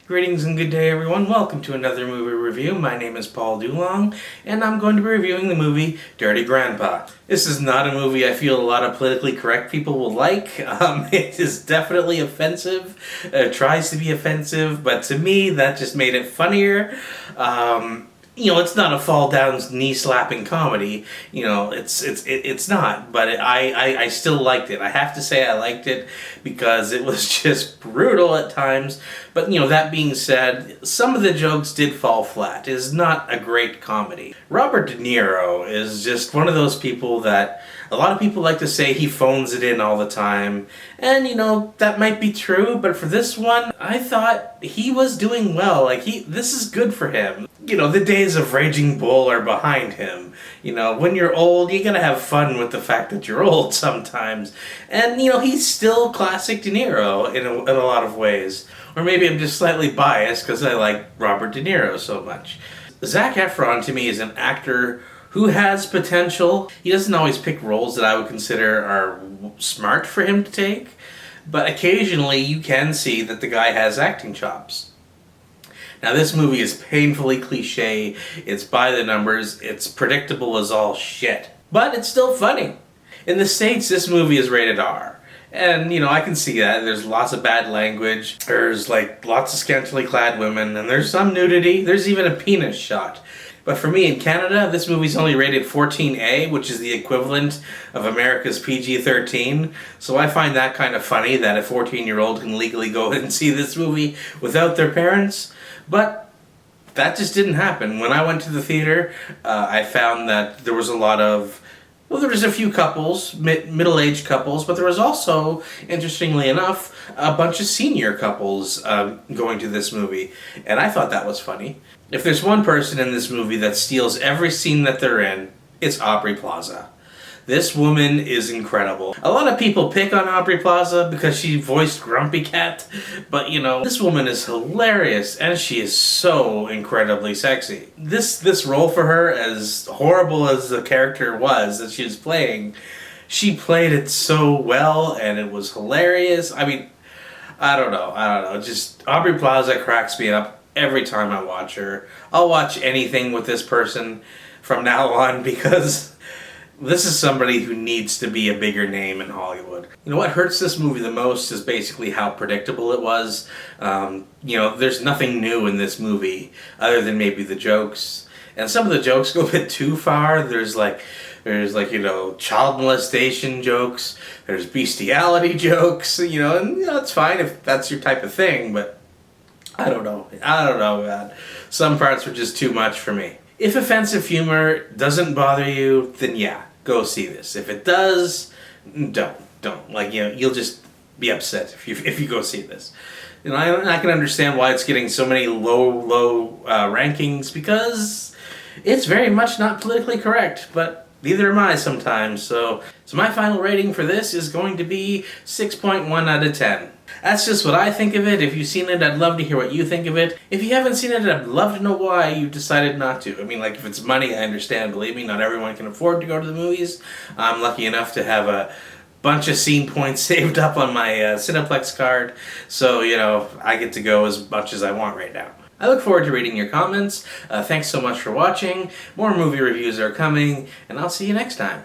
Greetings and good day everyone, welcome to another movie review. My name is Paul Dulong, and I'm going to be reviewing the movie Dirty Grandpa. This is not a movie I feel a lot of politically correct people will like. It is definitely offensive, tries to be offensive, but to me that just made it funnier. It's not a fall down knee slapping comedy. It's not. But I still liked it. I have to say I liked it because it was just brutal at times. But that being said, some of the jokes did fall flat. It is not a great comedy. Robert De Niro is just one of those people that a lot of people like to say he phones it in all the time. And that might be true, but for this one, I thought he was doing well. This is good for him. The days of Raging Bull are behind him. When you're old, you gotta have fun with the fact that you're old sometimes. And, he's still classic De Niro in a lot of ways. Or maybe I'm just slightly biased because I like Robert De Niro so much. Zac Efron, to me, is an actor who has potential. He doesn't always pick roles that I would consider are smart for him to take. But occasionally, you can see that the guy has acting chops. Now this movie is painfully cliche, it's by the numbers, it's predictable as all shit. But it's still funny. In the States, this movie is rated R. And, I can see that. There's lots of bad language, there's lots of scantily clad women, and there's some nudity, there's even a penis shot. But for me in Canada, this movie's only rated 14A, which is the equivalent of America's PG-13. So I find that kind of funny that a 14-year-old can legally go and see this movie without their parents. But that just didn't happen. When I went to the theater, I found that there was there was a few couples, middle-aged couples, but there was also, interestingly enough, a bunch of senior couples going to this movie. And I thought that was funny. If there's one person in this movie that steals every scene that they're in, it's Aubrey Plaza. This woman is incredible. A lot of people pick on Aubrey Plaza because she voiced Grumpy Cat, but this woman is hilarious and she is so incredibly sexy. This role for her, as horrible as the character was that she was playing, she played it so well and it was hilarious. I don't know. Just Aubrey Plaza cracks me up every time I watch her. I'll watch anything with this person from now on because this is somebody who needs to be a bigger name in Hollywood. What hurts this movie the most is basically how predictable it was. There's nothing new in this movie other than maybe the jokes. And some of the jokes go a bit too far. There's child molestation jokes. There's bestiality jokes, and it's fine if that's your type of thing, but I don't know, man. Some parts were just too much for me. If offensive humor doesn't bother you, then yeah, go see this. If it does, don't. You'll just be upset if you go see this. I can understand why it's getting so many low rankings because it's very much not politically correct, but neither am I sometimes. So my final rating for this is going to be 6.1 out of 10. That's just what I think of it. If you've seen it, I'd love to hear what you think of it. If you haven't seen it, I'd love to know why you decided not to. If it's money, I understand. Believe me, not everyone can afford to go to the movies. I'm lucky enough to have a bunch of scene points saved up on my Cineplex card. So, I get to go as much as I want right now. I look forward to reading your comments. Thanks so much for watching. More movie reviews are coming, and I'll see you next time.